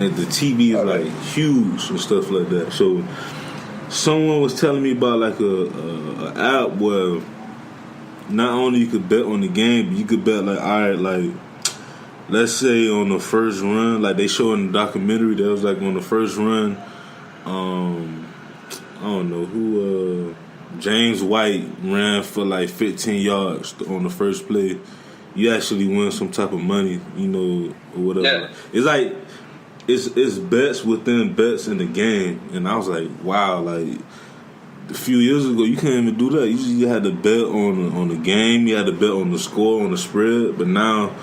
And the TV is like huge and stuff like that. So someone was telling me about like a app where not only you could bet on the game, but you could bet like, all right, like let's say on the first run, like they show in the documentary that was like on the first run, I don't know who, James White ran for like 15 yards on the first play. You actually win some type of money, you know, or whatever. Yeah. It's like it's bets within bets in the game, and I was like, wow, like a few years ago you couldn't even do that. You had to bet on the game, you had to bet on the score, on the spread, but now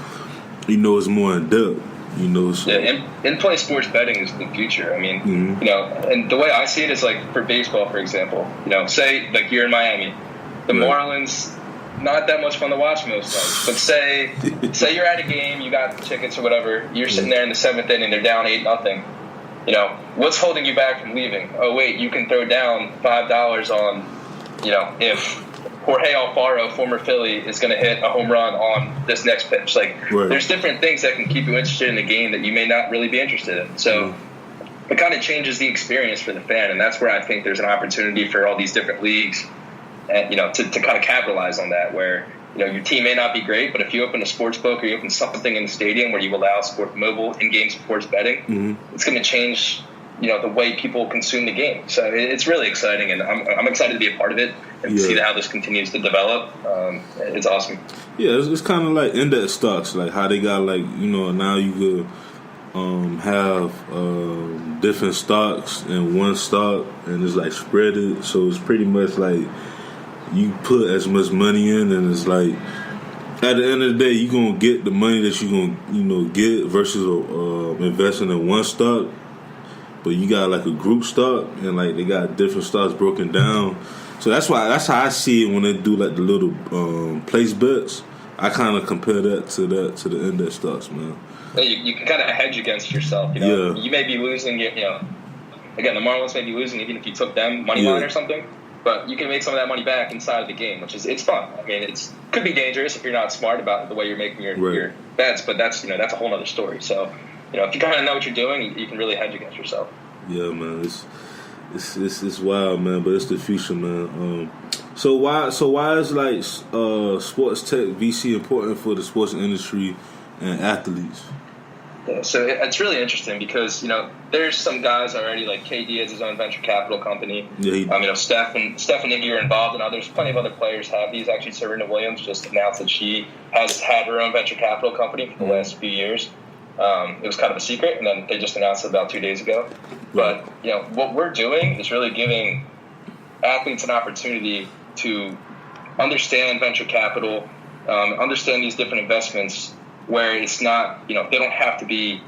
you know it's more in depth. You know, so. Yeah, in-play sports betting is the future. I mean, you know, and the way I see it is like for baseball, for example. You know, say like you're in Miami, the Marlins. Not that much fun to watch most nights. But say you're at a game, you got tickets or whatever, you're sitting there in the seventh inning, they're down 8-0. You know, what's holding you back from leaving? Oh wait, you can throw down $5 on, you know, if Jorge Alfaro, former Philly, is going to hit a home run on this next pitch. Like, there's different things that can keep you interested in the game that you may not really be interested in. So it kind of changes the experience for the fan, and that's where I think there's an opportunity for all these different leagues. And, you know, to kind of capitalize on that, where, you know, your team may not be great, but if you open a sports book or you open something in the stadium where you allow mobile in-game sports betting, it's going to change, you know, the way people consume the game. So it's really exciting, and I'm excited to be a part of it and see how this continues to develop. It's awesome. Yeah, it's kind of like index stocks, like how they got, like, you know, now you could have different stocks in one stock, and it's like spreaded, so it's pretty much like you put as much money in, and it's like at the end of the day you're gonna get the money that you're gonna, you know, get versus investing in one stock. But you got like a group stock, and like they got different stocks broken down. So that's how I see it when they do like the little place bets. I kind of compare that to the index stocks, man. You can kind of hedge against yourself. You know, you may be losing. You know, again, the Marlins may be losing even if you took them money line or something. But you can make some of that money back inside of the game, which is it's fun. I mean, it could be dangerous if you're not smart about the way you're making your bets, but that's a whole other story. So, you know, if you kind of know what you're doing, you can really hedge against yourself. Yeah, man, it's wild, man, but it's the future, man. So why is like sports tech VC important for the sports industry and athletes? Yeah, so it's really interesting because, you know, there's some guys already, like KD has his own venture capital company. Yeah, you know, Steph and Iggy are involved, and others. Plenty of other players have these. Actually, Serena Williams just announced that she has had her own venture capital company for the last few years. It was kind of a secret, and then they just announced it about 2 days ago. But, you know, what we're doing is really giving athletes an opportunity to understand venture capital, understand these different investments, where it's not, you know, they don't have to be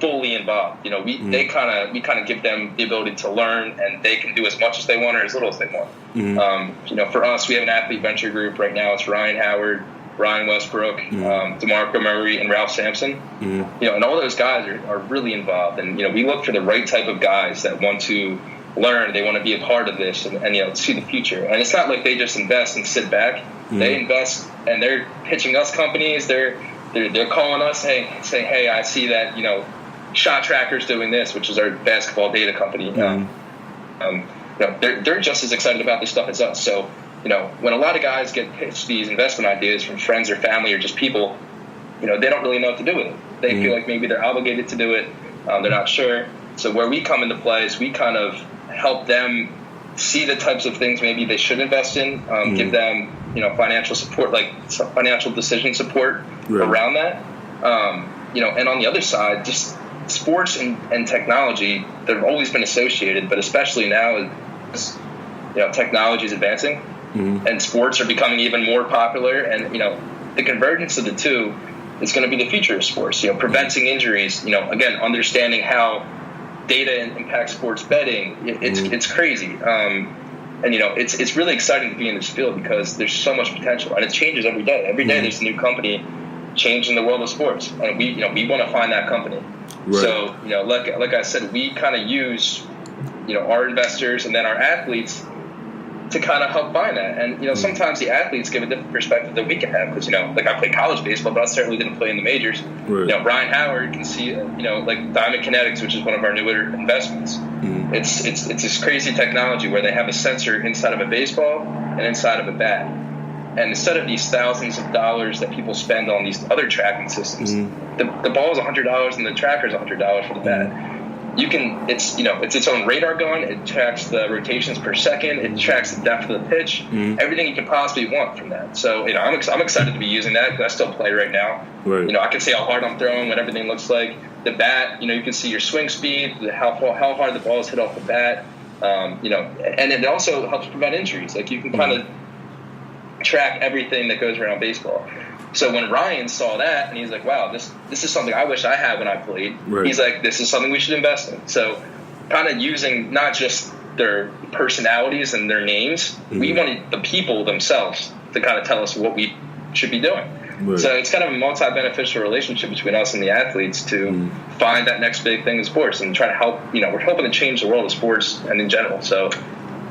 fully involved. You know, we kind of give them the ability to learn, and they can do as much as they want or as little as they want. You know, for us, we have an athlete venture group right now. It's Ryan Howard, Ryan Westbrook, DeMarco Murray, and Ralph Sampson. You know, and all those guys are really involved. And, you know, we look for the right type of guys that want to learn, they want to be a part of this, and you know, see the future. And it's not like they just invest and sit back. They invest, and they're pitching us companies. They're calling us, saying, hey, I see that, you know, Shot Tracker's doing this, which is our basketball data company. You know, they're just as excited about this stuff as us. So, you know, when a lot of guys get pitched these investment ideas from friends or family or just people, you know, they don't really know what to do with it. They feel like maybe they're obligated to do it. They're not sure. So where we come into play is we kind of help them see the types of things maybe they should invest in, give them, you know, financial support, like some financial decision support around that. You know, and on the other side, just sports and technology, they've always been associated, but especially now, as, you know, technology is advancing and sports are becoming even more popular, and, you know, the convergence of the two is going to be the future of sports. You know, preventing injuries, you know, again, understanding how data impacts sports betting, it's crazy. And, you know, it's really exciting to be in this field because there's so much potential, and it changes every day. Every day there's a new company changing the world of sports, and we want to find that company. So, you know, like I said, we kind of use, you know, our investors and then our athletes to kind of help find that. And, sometimes the athletes give a different perspective than we can have because, like I played college baseball, but I certainly didn't play in the majors. Right. Ryan Howard can see, like Diamond Kinetics, which is one of our newer investments. Mm-hmm. It's this crazy technology where they have a sensor inside of a baseball and inside of a bat. And instead of these thousands of dollars that people spend on these other tracking systems, the ball is $100 and the tracker is $100 for the bat. It's its own radar gun. It tracks the rotations per second. It tracks the depth of the pitch. Everything you can possibly want from that. So I'm excited to be using that because I still play right now. Right. I can see how hard I'm throwing, what everything looks like. The bat, you can see your swing speed, how hard the ball is hit off the bat. And it also helps prevent injuries. Like you can kind of track everything that goes around baseball. So when Ryan saw that and he's like, wow, this is something I wish I had when I played. Right. He's like, this is something we should invest in. So kind of using not just their personalities and their names, we wanted the people themselves to kind of tell us what we should be doing. Right. So it's kind of a multi-beneficial relationship between us and the athletes to find that next big thing in sports and try to help, we're hoping to change the world of sports and in general. So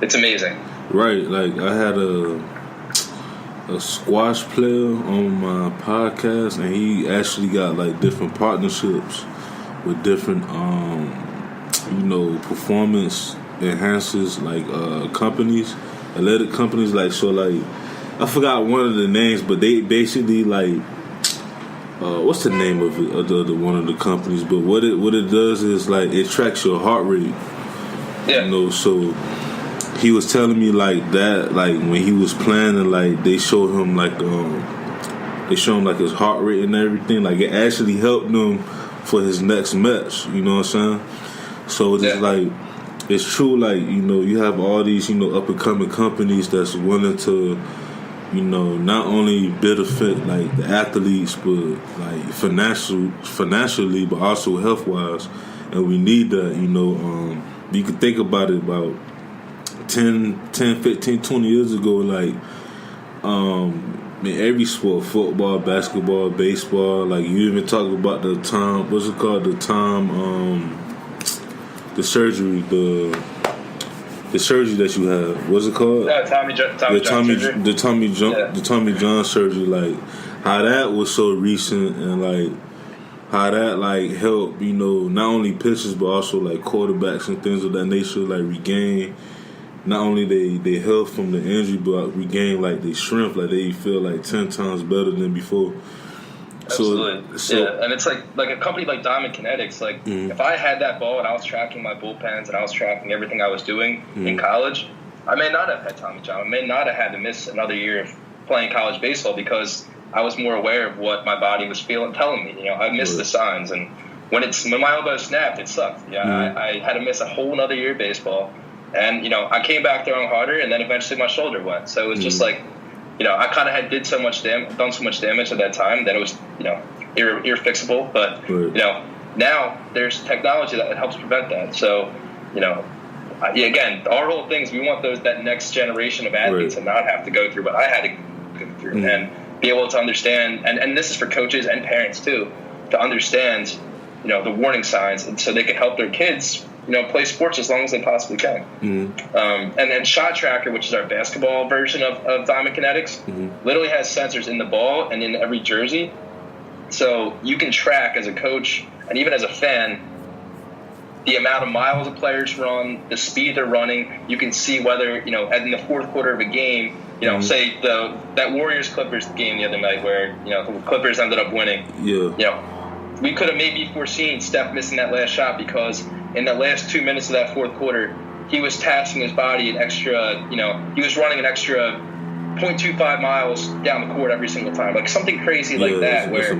it's amazing. Right. Like I had a squash player on my podcast, and he actually got like different partnerships with different performance enhancers, like companies, athletic companies. Like so, like I forgot one of the names, but they basically like what's the name of it? The one of the companies, but what it does is like it tracks your heart rate. Yeah. So he was telling me like that, like when he was planning, like they showed him like his heart rate and everything. Like it actually helped him for his next match. You know what I'm saying? So it's just like it's true. Like you have all these up and coming companies that's willing to not only benefit like the athletes, but like financially, but also health wise, and we need that. You can think about it about 10, 15, 20 years ago, like in every sport, football, basketball, baseball, like you even talk about the time, what's it called, the surgery, the surgery that you have, what's it called? The Tommy John surgery, like how that was so recent and like how that like helped, not only pitchers but also like quarterbacks and things of that nature, like regain not only they health from the injury, but regain like their strength, like they feel like 10 times better than before. Absolutely. So, and it's like a company like Diamond Kinetics, like if I had that ball and I was tracking my bullpens and I was tracking everything I was doing in college, I may not have had Tommy John. I may not have had to miss another year of playing college baseball because I was more aware of what my body was telling me. I missed the signs, and when my elbow snapped, it sucked. I had to miss a whole another year of baseball. And, I came back throwing harder, and then eventually my shoulder went. So it was just like, I kind of had done so much damage at that time that it was, irrefixable. But, now there's technology that helps prevent that. So, again, our whole thing is we want that next generation of athletes to not have to go through what I had to go through and be able to understand. And this is for coaches and parents, too, to understand, the warning signs, and so they can help their kids play sports as long as they possibly can. And then Shot Tracker, which is our basketball version of Diamond Kinetics, literally has sensors in the ball and in every jersey. So you can track as a coach and even as a fan the amount of miles the players run, the speed they're running. You can see whether, in the fourth quarter of a game, say that Warriors-Clippers game the other night where, the Clippers ended up winning. We could have maybe foreseen Steph missing that last shot because in the last 2 minutes of that fourth quarter, he was tasking his body he was running an extra 0.25 miles down the court every single time. Like something crazy like that where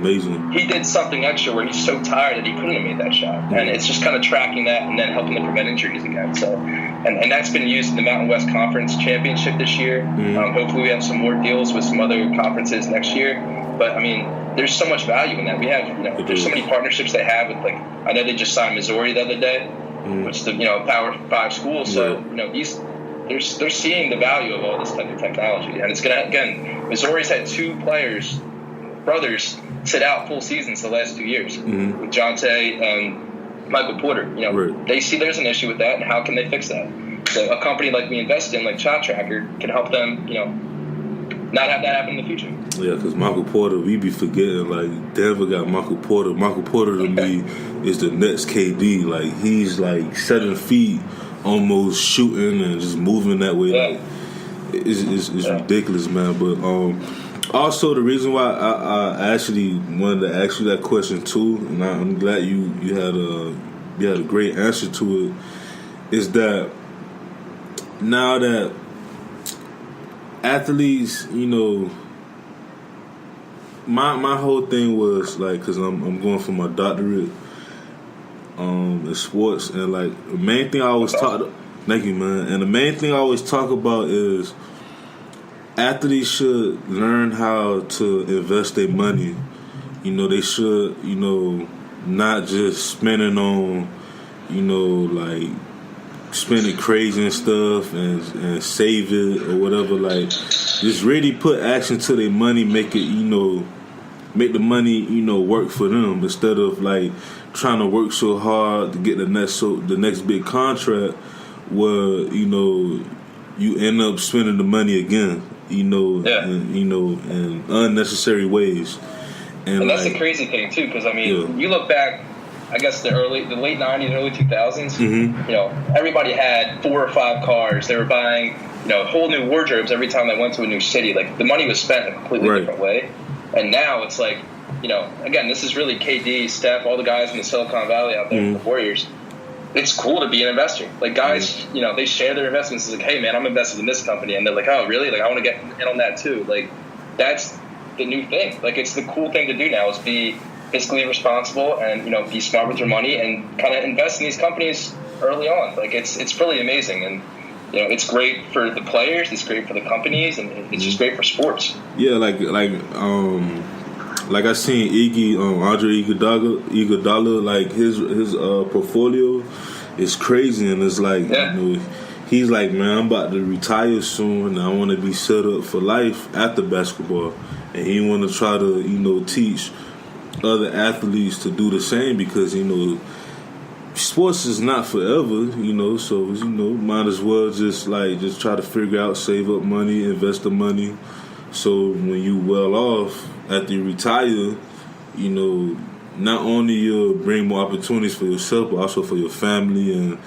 he did something extra where he's so tired that he couldn't have made that shot. And it's just kind of tracking that and then helping to prevent injuries again. So, and that's been used in the Mountain West Conference Championship this year. Hopefully we have some more deals with some other conferences next year. But, there's so much value in that. We have, there's so many partnerships they have with, I know they just signed Missouri the other day, which is the, Power 5 school. So, they're seeing the value of all this type of technology. And it's going to, again, Missouri's had two brothers, sit out full seasons the last 2 years with Jonte and Michael Porter. They see there's an issue with that, and how can they fix that? So a company like we invested in, like Shot Tracker, can help them, not have that happen in the future. Yeah, because Michael Porter, we be forgetting, like, Denver got Michael Porter. Michael Porter, to me, is the next KD. Like, he's, like, 7 feet, almost shooting and just moving that way. Yeah. Like, it's ridiculous, man. But also, the reason why I actually wanted to ask you that question, too, and I'm glad you had a great answer to it, is that now that athletes, my whole thing was like, because I'm going for my doctorate in sports, and like the main thing I always talk. Thank you, man. And the main thing I always talk about is athletes should learn how to invest their money. They should, not just spending on, like spending crazy and stuff and save it or whatever. Like, just really put action to their money, make it, make the money, work for them, instead of like trying to work so hard to get the next big contract where, you end up spending the money again, in unnecessary ways. And that's the crazy thing too, because you look back, I guess the late 90s, early 2000s, everybody had 4 or 5 cars. They were buying, whole new wardrobes every time they went to a new city. Like, the money was spent in a completely different way. And now it's like, again, this is really KD, Steph, all the guys in the Silicon Valley out there, the Warriors. It's cool to be an investor. Like, guys, they share their investments. It's like, hey, man, I'm invested in this company. And they're like, oh, really? Like, I want to get in on that too. Like, that's the new thing. Like, it's the cool thing to do now, is be fiscally responsible and, be smart with your money and kind of invest in these companies early on. Like, it's really amazing. And, it's great for the players, it's great for the companies, and it's just great for sports. Yeah, like I seen Andre Iguodala, like his portfolio is crazy, and it's like, he's like, man, I'm about to retire soon, and I want to be set up for life after basketball, and he want to try to, teach other athletes to do the same, because, sports is not forever, so, might as well just try to figure out, save up money, invest the money, so when you well off after you retire, not only you'll bring more opportunities for yourself, but also for your family and,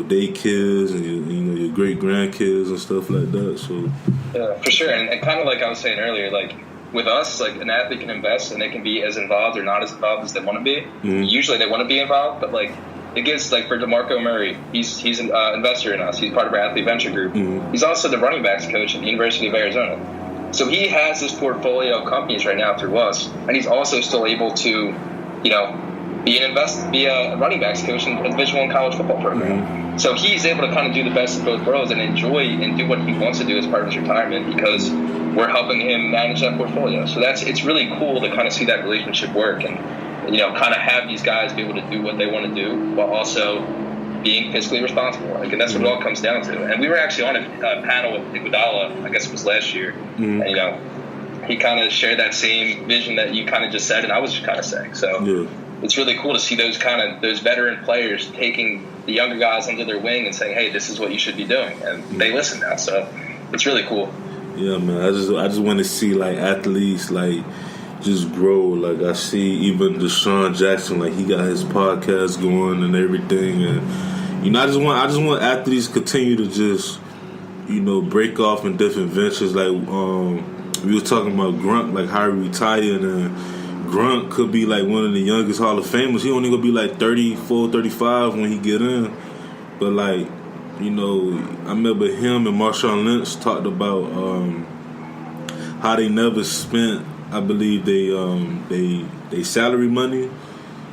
their kids and your great grandkids and stuff like that. So yeah, for sure. And kind of like I was saying earlier, like with us, like an athlete can invest and they can be as involved or not as involved as they want to be. Mm-hmm. Usually they want to be involved, but like it gives, like for DeMarco Murray, he's an investor in us. He's part of our athlete venture group. Mm-hmm. He's also the running backs coach at the University of Arizona. So he has this portfolio of companies right now through us, and he's also still able to, be a running backs coach in a Division I college football program. Mm-hmm. So he's able to kind of do the best of both worlds and enjoy and do what he wants to do as part of his retirement, because we're helping him manage that portfolio. So it's really cool to kind of see that relationship work and, kind of have these guys be able to do what they want to do while also being fiscally responsible. Like, and that's what it all comes down to. And we were actually on a panel with Iguodala, I guess it was last year, and he kind of shared that same vision that you kind of just said, and I was just kind of saying. So it's really cool to see those veteran players taking the younger guys under their wing and saying, hey, this is what you should be doing, and they listen now. So it's really cool. Yeah, man. I just want to see like athletes like just grow. Like, I see even Deshaun Jackson, like he got his podcast going and everything, and I just want athletes to continue to just break off in different ventures. Like we were talking about Grunt, like how he retired, and Grunt could be like one of the youngest Hall of Famers. He only gonna be like 34, 35 when he get in, but like I remember him and Marshawn Lynch talked about how they never spent, I believe they salary money,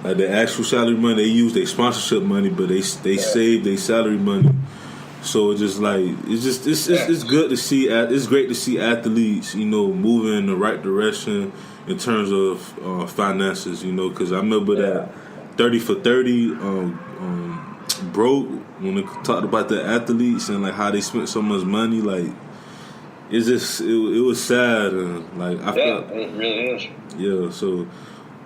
like the actual salary money. They use their sponsorship money, but they save their salary money. So it's just like it's good to see. It's great to see athletes, moving in the right direction in terms of finances. Because I remember that 30 for 30 broke when they talked about the athletes and like how they spent so much money. Like, it was sad, and like I felt it really is. Yeah, so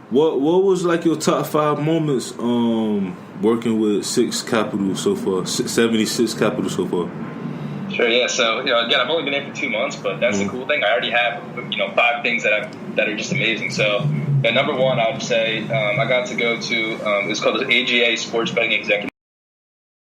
What was like your top 5 moments working with 6 Capital so far? 76 Capital so far. Sure, yeah. So, again, I've only been here for 2 months, but that's the cool thing. I already have, 5 things that are just amazing. So, number one, I would say I got to go to it's called the AGA Sports Betting Executive